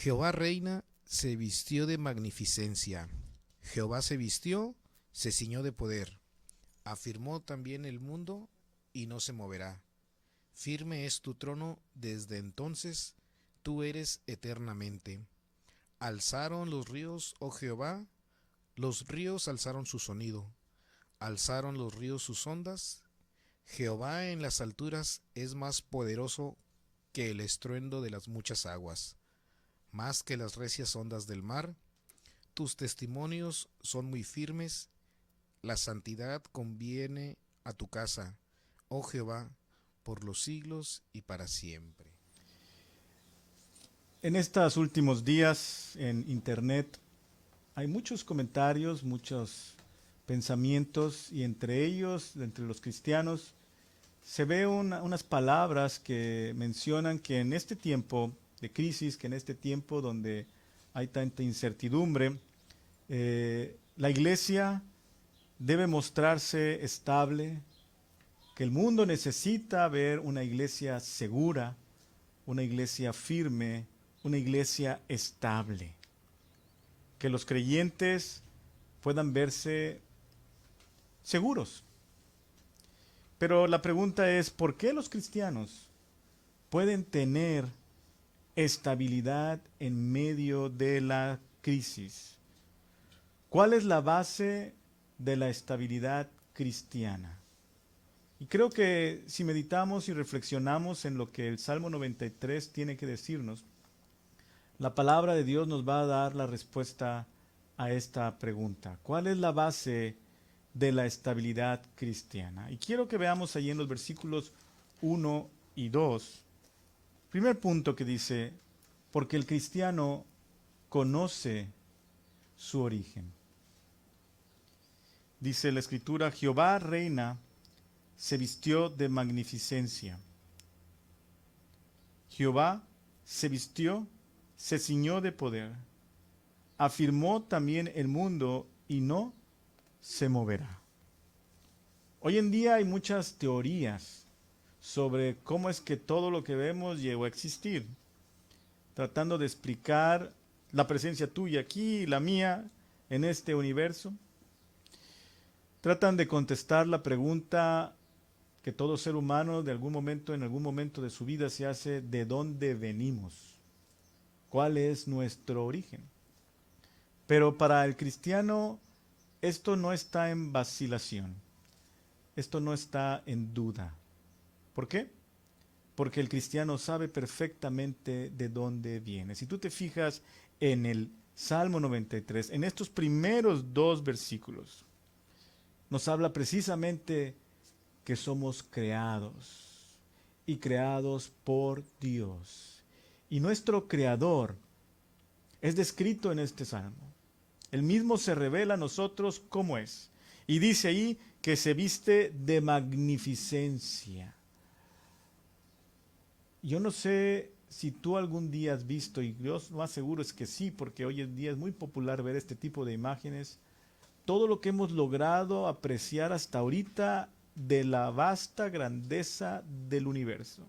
Jehová reina, se vistió de magnificencia. Jehová se vistió, se ciñó de poder. Afirmó también el mundo y no se moverá. Firme es tu trono desde entonces, tú eres eternamente. Alzaron los ríos, oh Jehová, los ríos alzaron su sonido. Alzaron los ríos sus ondas. Jehová en las alturas es más poderoso que el estruendo de las muchas aguas, más que las recias ondas del mar. Tus testimonios son muy firmes, la santidad conviene a tu casa, oh Jehová, por los siglos y para siempre. En estos últimos días en internet hay muchos comentarios, muchos pensamientos y entre ellos, entre los cristianos, se ve unas palabras que mencionan que en este tiempo de crisis, que en este tiempo donde hay tanta incertidumbre, la iglesia debe mostrarse estable, que el mundo necesita ver una iglesia segura, una iglesia firme, una iglesia estable. Que los creyentes puedan verse seguros. Pero la pregunta es, ¿por qué los cristianos pueden tener estabilidad en medio de la crisis? ¿Cuál es la base de la estabilidad cristiana? Y creo que si meditamos y reflexionamos en lo que el Salmo 93 tiene que decirnos, la palabra de Dios nos va a dar la respuesta a esta pregunta. ¿Cuál es la base de la estabilidad cristiana? Y quiero que veamos allí en los versículos 1 y 2. Primer punto que dice, porque el cristiano conoce su origen. Dice la escritura, Jehová reina, se vistió de magnificencia. Jehová se vistió, se ciñó de poder. Afirmó también el mundo y no se moverá. Hoy en día hay muchas teorías sobre cómo es que todo lo que vemos llegó a existir, tratando de explicar la presencia tuya aquí y la mía en este universo. Tratan de contestar la pregunta que todo ser humano de algún momento, en algún momento de su vida se hace: ¿de dónde venimos? ¿Cuál es nuestro origen? Pero para el cristiano esto no está en vacilación, esto no está en duda. ¿Por qué? Porque el cristiano sabe perfectamente de dónde viene. Si tú te fijas en el Salmo 93, en estos primeros dos versículos, nos habla precisamente que somos creados y creados por Dios. Y nuestro creador es descrito en este salmo. Él mismo se revela a nosotros cómo es. Y dice ahí que se viste de magnificencia. Yo no sé si tú algún día has visto, y yo lo más seguro es que sí, porque hoy en día es muy popular ver este tipo de imágenes, todo lo que hemos logrado apreciar hasta ahorita de la vasta grandeza del universo.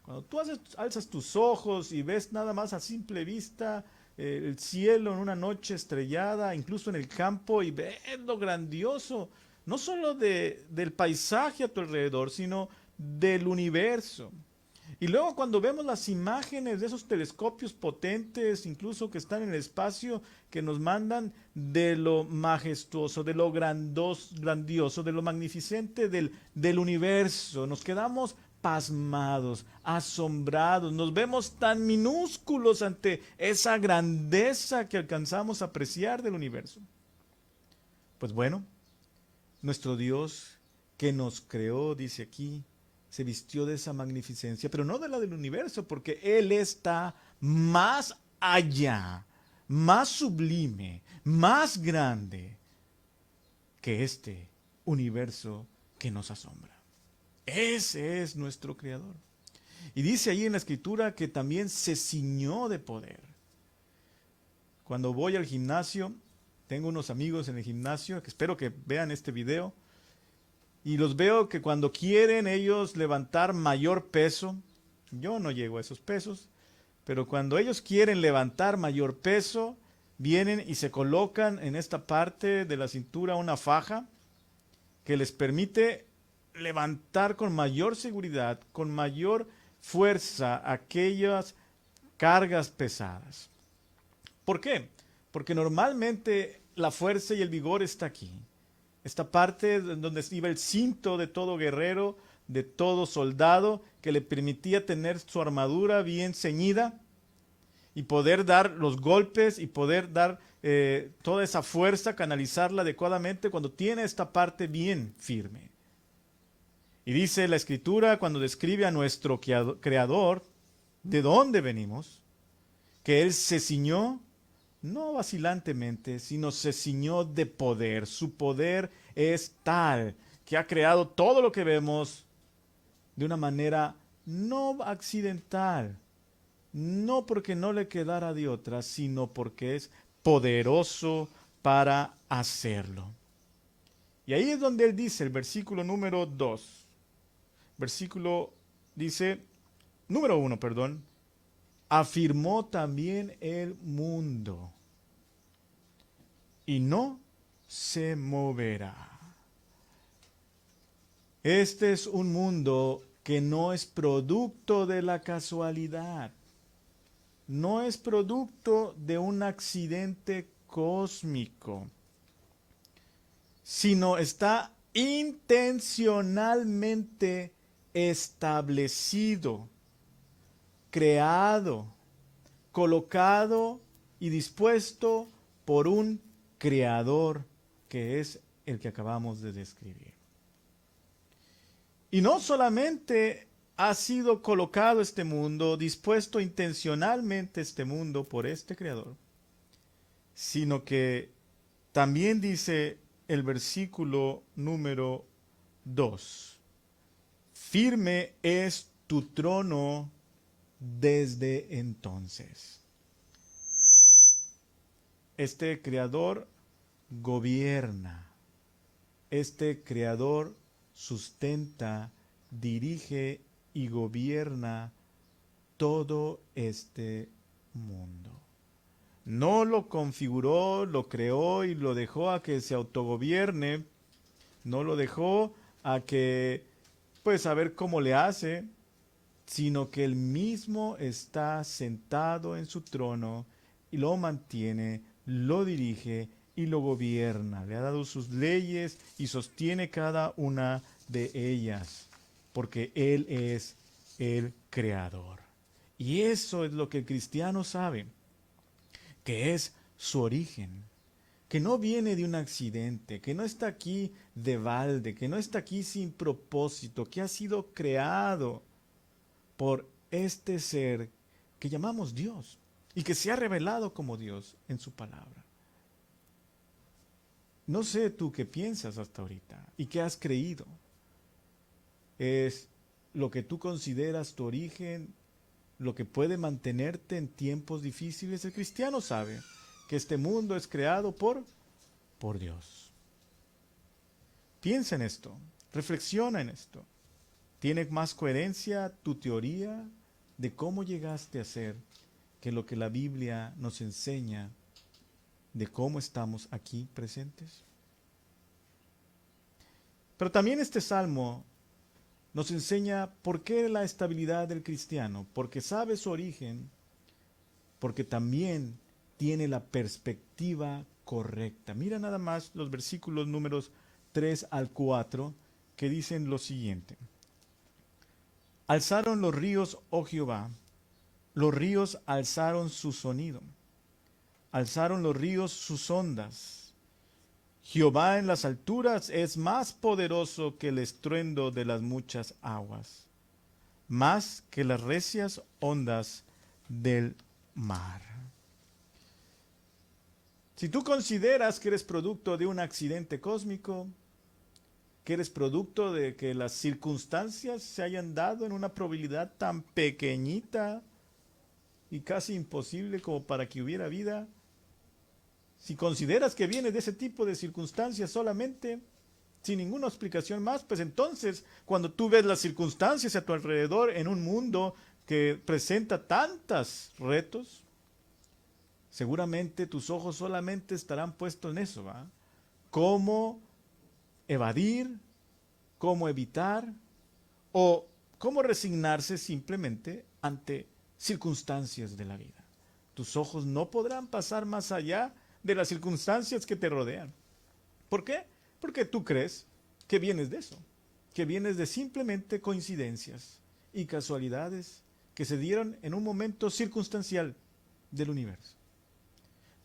Cuando tú alzas tus ojos y ves nada más a simple vista el cielo en una noche estrellada, incluso en el campo, y ves lo grandioso, no solo del paisaje a tu alrededor, sino del universo. Y luego cuando vemos las imágenes de esos telescopios potentes, incluso que están en el espacio, que nos mandan de lo majestuoso, de lo grandioso, de lo magnificente del universo, nos quedamos pasmados, asombrados, nos vemos tan minúsculos ante esa grandeza que alcanzamos a apreciar del universo. Pues bueno, nuestro Dios que nos creó, dice aquí, se vistió de esa magnificencia, pero no de la del universo, porque Él está más allá, más sublime, más grande que este universo que nos asombra. Ese es nuestro Creador. Y dice ahí en la Escritura que también se ciñó de poder. Cuando voy al gimnasio, tengo unos amigos en el gimnasio que espero que vean este video, y los veo que cuando quieren ellos levantar mayor peso, yo no llego a esos pesos, Pero cuando ellos quieren levantar mayor peso, vienen y se colocan en esta parte de la cintura una faja que les permite levantar con mayor seguridad, con mayor fuerza aquellas cargas pesadas. ¿Por qué? Porque normalmente la fuerza y el vigor está aquí. Esta parte donde iba el cinto de todo guerrero, de todo soldado, que le permitía tener su armadura bien ceñida y poder dar los golpes y poder dar toda esa fuerza, canalizarla adecuadamente cuando tiene esta parte bien firme. Y dice la Escritura cuando describe a nuestro Creador, de dónde venimos, que Él se ciñó, no vacilantemente, sino se ciñó de poder. Su poder es tal que ha creado todo lo que vemos de una manera no accidental, no porque no le quedara de otra, sino porque es poderoso para hacerlo. Y ahí es donde él dice, el versículo número 2, versículo dice, número 1, perdón, afirmó también el mundo y no se moverá. Este es un mundo que no es producto de la casualidad, no es producto de un accidente cósmico, sino está intencionalmente establecido, creado, colocado y dispuesto por un creador que es el que acabamos de describir. Y no solamente ha sido colocado este mundo, dispuesto intencionalmente este mundo por este creador, sino que también dice el versículo número 2, firme es tu trono desde entonces. Este creador gobierna, este creador sustenta, dirige y gobierna todo este mundo. No lo configuró, lo creó y lo dejó a que se autogobierne, no lo dejó a que, pues, a ver cómo le hace, sino que él mismo está sentado en su trono y lo mantiene, lo dirige y lo gobierna. Le ha dado sus leyes y sostiene cada una de ellas, porque Él es el creador. Y eso es lo que el cristiano sabe, que es su origen, que no viene de un accidente, que no está aquí de balde, que no está aquí sin propósito, que ha sido creado por este ser que llamamos Dios y que se ha revelado como Dios en su palabra. No sé tú qué piensas hasta ahorita y qué has creído. ¿Es lo que tú consideras tu origen, lo que puede mantenerte en tiempos difíciles? El cristiano sabe que este mundo es creado por Dios. Piensa en esto, reflexiona en esto. ¿Tiene más coherencia tu teoría de cómo llegaste a ser que lo que la Biblia nos enseña de cómo estamos aquí presentes? Pero también este salmo nos enseña por qué la estabilidad del cristiano, porque sabe su origen, porque también tiene la perspectiva correcta. Mira nada más los versículos números 3 al 4 que dicen lo siguiente. Alzaron los ríos, oh Jehová, los ríos alzaron su sonido, alzaron los ríos sus ondas. Jehová en las alturas es más poderoso que el estruendo de las muchas aguas, más que las recias ondas del mar. Si tú consideras que eres producto de un accidente cósmico, que eres producto de que las circunstancias se hayan dado en una probabilidad tan pequeñita y casi imposible como para que hubiera vida, si consideras que viene de ese tipo de circunstancias solamente, sin ninguna explicación más, pues entonces cuando tú ves las circunstancias a tu alrededor en un mundo que presenta tantos retos, seguramente tus ojos solamente estarán puestos en eso, ¿va? Cómo evadir, cómo evitar o cómo resignarse simplemente ante circunstancias de la vida. Tus ojos no podrán pasar más allá de las circunstancias que te rodean. ¿Por qué? Porque tú crees que vienes de eso, que vienes de simplemente coincidencias y casualidades que se dieron en un momento circunstancial del universo.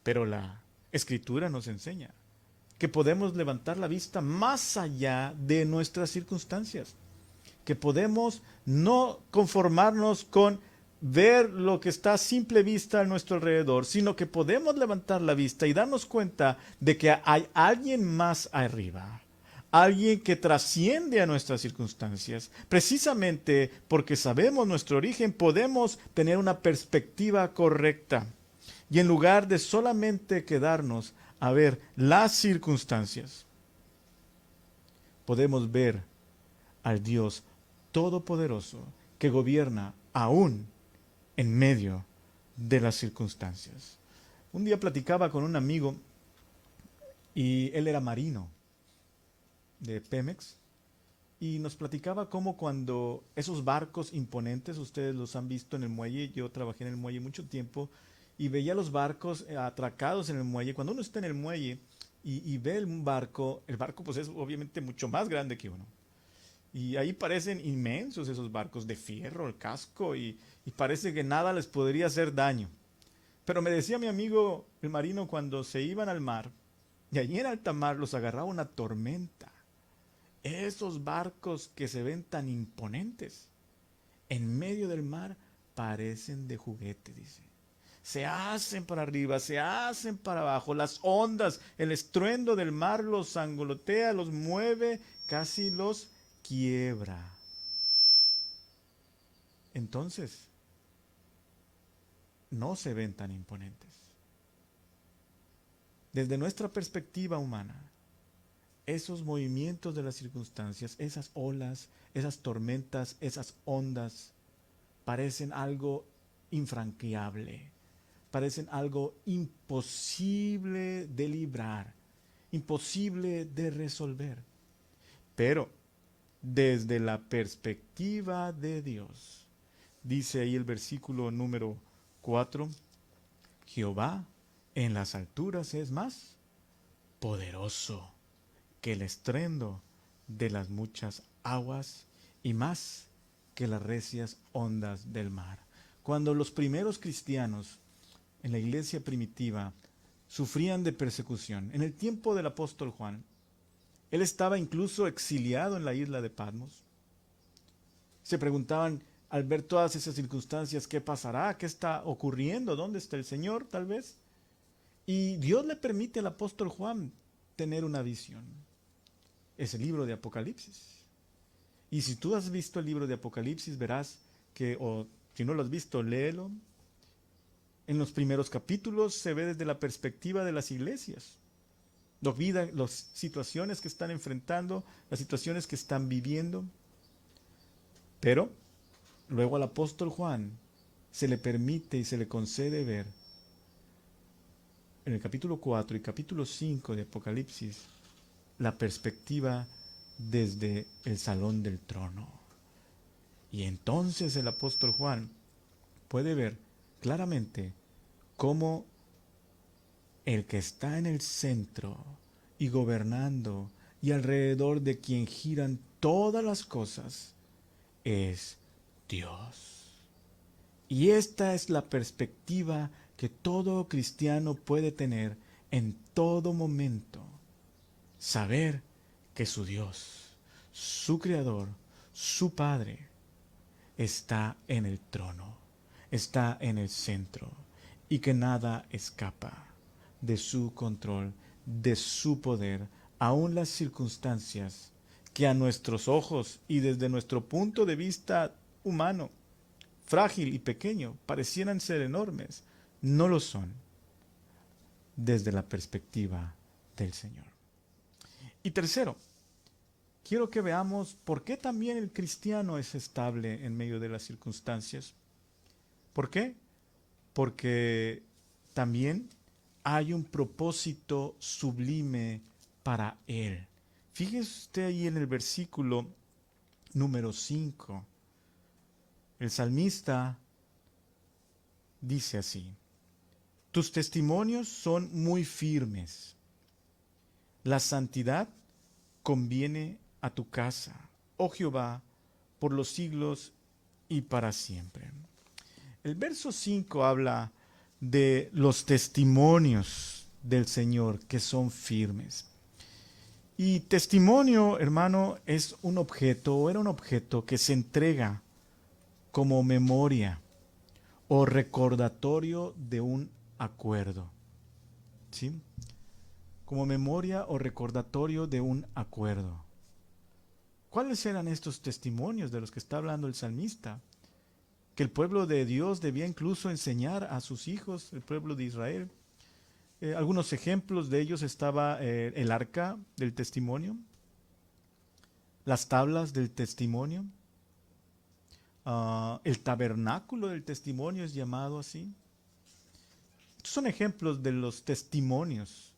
Pero la Escritura nos enseña que podemos levantar la vista más allá de nuestras circunstancias, que podemos no conformarnos con ver lo que está a simple vista a nuestro alrededor, sino que podemos levantar la vista y darnos cuenta de que hay alguien más arriba, alguien que trasciende a nuestras circunstancias. Precisamente porque sabemos nuestro origen, podemos tener una perspectiva correcta. Y en lugar de solamente quedarnos a ver las circunstancias, podemos ver al Dios Todopoderoso que gobierna aún en medio de las circunstancias. Un día platicaba con un amigo y él era marino de Pemex y nos platicaba cómo cuando esos barcos imponentes, ustedes los han visto en el muelle, yo trabajé en el muelle mucho tiempo y veía los barcos atracados en el muelle. Cuando uno está en el muelle y ve el barco pues es obviamente mucho más grande que uno. Y ahí parecen inmensos esos barcos de fierro, el casco, y parece que nada les podría hacer daño. Pero me decía mi amigo el marino, cuando se iban al mar, y allí en alta mar los agarraba una tormenta. Esos barcos que se ven tan imponentes, en medio del mar, parecen de juguete, dice. Se hacen para arriba, se hacen para abajo, las ondas, el estruendo del mar los sangolotea, los mueve, casi los quiebra. Entonces, no se ven tan imponentes. Desde nuestra perspectiva humana, esos movimientos de las circunstancias, esas olas, esas tormentas, esas ondas, parecen algo infranqueable, parecen algo imposible de librar, imposible de resolver. Pero desde la perspectiva de Dios, dice ahí el versículo número 4, Jehová en las alturas es más poderoso que el estruendo de las muchas aguas y más que las recias ondas del mar. Cuando los primeros cristianos en la iglesia primitiva sufrían de persecución, en el tiempo del apóstol Juan, él estaba incluso exiliado en la isla de Patmos. Se preguntaban al ver todas esas circunstancias, ¿qué pasará? ¿Qué está ocurriendo? ¿Dónde está el Señor? Tal vez. Y Dios le permite al apóstol Juan tener una visión. Es el libro de Apocalipsis. Y si tú has visto el libro de Apocalipsis, verás que, o si no lo has visto, léelo. En los primeros capítulos se ve desde la perspectiva de las iglesias. Las situaciones que están enfrentando, las situaciones que están viviendo. Pero luego al apóstol Juan se le permite y se le concede ver en el capítulo 4 y capítulo 5 de Apocalipsis la perspectiva desde el salón del trono. Y entonces el apóstol Juan puede ver claramente cómo el que está en el centro y gobernando y alrededor de quien giran todas las cosas es Dios. Y esta es la perspectiva que todo cristiano puede tener en todo momento. Saber que su Dios, su Creador, su Padre, está en el trono, está en el centro, y que nada escapa de su control, de su poder, aun las circunstancias que a nuestros ojos y desde nuestro punto de vista humano, frágil y pequeño, parecieran ser enormes, no lo son desde la perspectiva del Señor. Y tercero, quiero que veamos por qué también el cristiano es estable en medio de las circunstancias. ¿Por qué? Porque también hay un propósito sublime para él. Fíjese usted ahí en el versículo número 5. El salmista dice así: tus testimonios son muy firmes. La santidad conviene a tu casa, oh Jehová, por los siglos y para siempre. El verso 5 habla de los testimonios del Señor que son firmes. Y testimonio, hermano, es un objeto, o era un objeto que se entrega como memoria o recordatorio de un acuerdo. ¿Sí? Como memoria o recordatorio de un acuerdo. ¿Cuáles eran estos testimonios de los que está hablando el salmista? Que el pueblo de Dios debía incluso enseñar a sus hijos, el pueblo de Israel. Algunos ejemplos de ellos estaba el arca del testimonio, las tablas del testimonio, el tabernáculo del testimonio es llamado así. Estos son ejemplos de los testimonios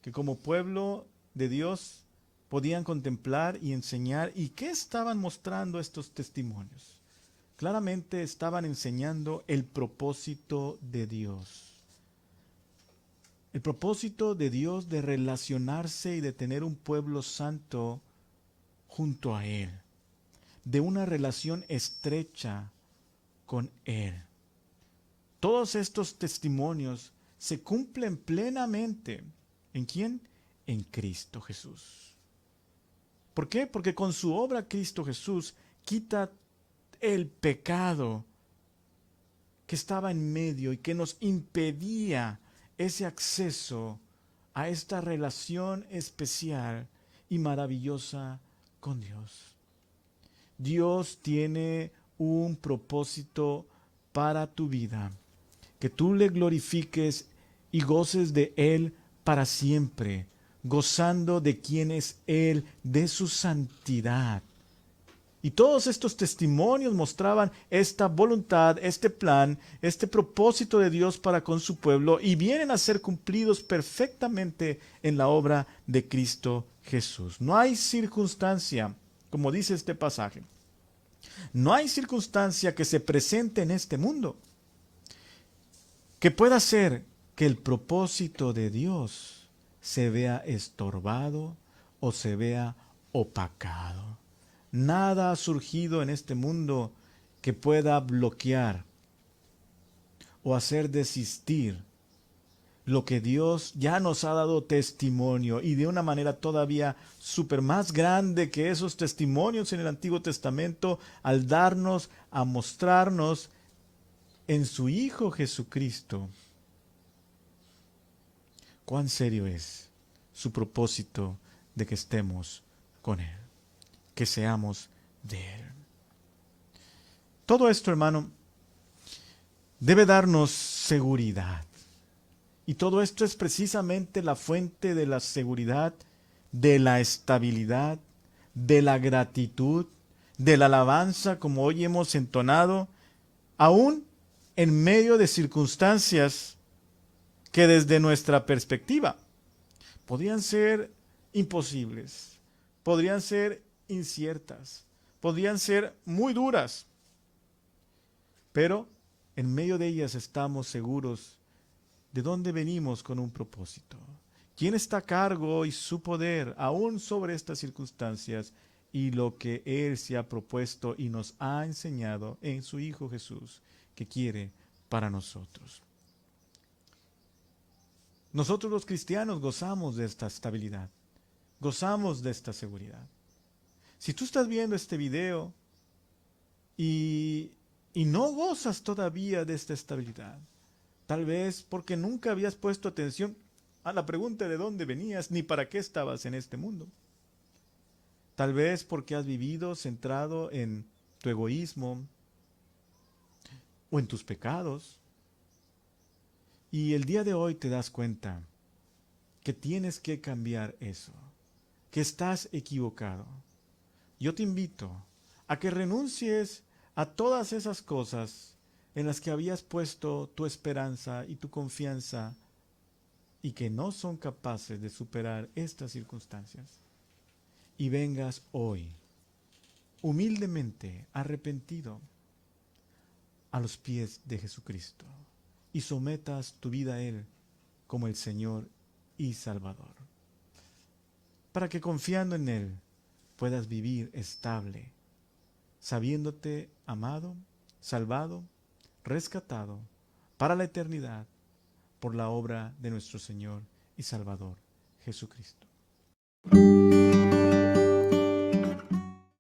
que como pueblo de Dios podían contemplar y enseñar. ¿Y qué estaban mostrando estos testimonios? Claramente estaban enseñando el propósito de Dios. El propósito de Dios de relacionarse y de tener un pueblo santo junto a Él. De una relación estrecha con Él. Todos estos testimonios se cumplen plenamente. ¿En quién? En Cristo Jesús. ¿Por qué? Porque con su obra Cristo Jesús quita el pecado que estaba en medio y que nos impedía ese acceso a esta relación especial y maravillosa con Dios. Dios tiene un propósito para tu vida, que tú le glorifiques y goces de Él para siempre, gozando de quién es Él, de su santidad. Y todos estos testimonios mostraban esta voluntad, este plan, este propósito de Dios para con su pueblo y vienen a ser cumplidos perfectamente en la obra de Cristo Jesús. No hay circunstancia, como dice este pasaje, no hay circunstancia que se presente en este mundo que pueda hacer que el propósito de Dios se vea estorbado o se vea opacado. Nada ha surgido en este mundo que pueda bloquear o hacer desistir lo que Dios ya nos ha dado testimonio, y de una manera todavía súper más grande que esos testimonios en el Antiguo Testamento, al darnos, a mostrarnos en su Hijo Jesucristo cuán serio es su propósito de que estemos con Él, que seamos de Él. Todo esto, hermano, debe darnos seguridad. Y todo esto es precisamente la fuente de la seguridad, de la estabilidad, de la gratitud, de la alabanza, como hoy hemos entonado, aún en medio de circunstancias que desde nuestra perspectiva podrían ser imposibles, podrían ser inciertas, podrían ser muy duras, pero en medio de ellas estamos seguros de dónde venimos con un propósito. ¿Quién está a cargo y su poder aún sobre estas circunstancias y lo que Él se ha propuesto y nos ha enseñado en su Hijo Jesús que quiere para nosotros? Nosotros los cristianos gozamos de esta estabilidad, gozamos de esta seguridad. Si tú estás viendo este video y no gozas todavía de esta estabilidad, tal vez porque nunca habías puesto atención a la pregunta de dónde venías ni para qué estabas en este mundo. Tal vez porque has vivido centrado en tu egoísmo o en tus pecados. Y el día de hoy te das cuenta que tienes que cambiar eso, que estás equivocado. Yo te invito a que renuncies a todas esas cosas en las que habías puesto tu esperanza y tu confianza y que no son capaces de superar estas circunstancias. Y vengas hoy, humildemente arrepentido, a los pies de Jesucristo y sometas tu vida a Él como el Señor y Salvador, para que confiando en Él puedas vivir estable, sabiéndote amado, salvado, rescatado para la eternidad por la obra de nuestro Señor y Salvador Jesucristo.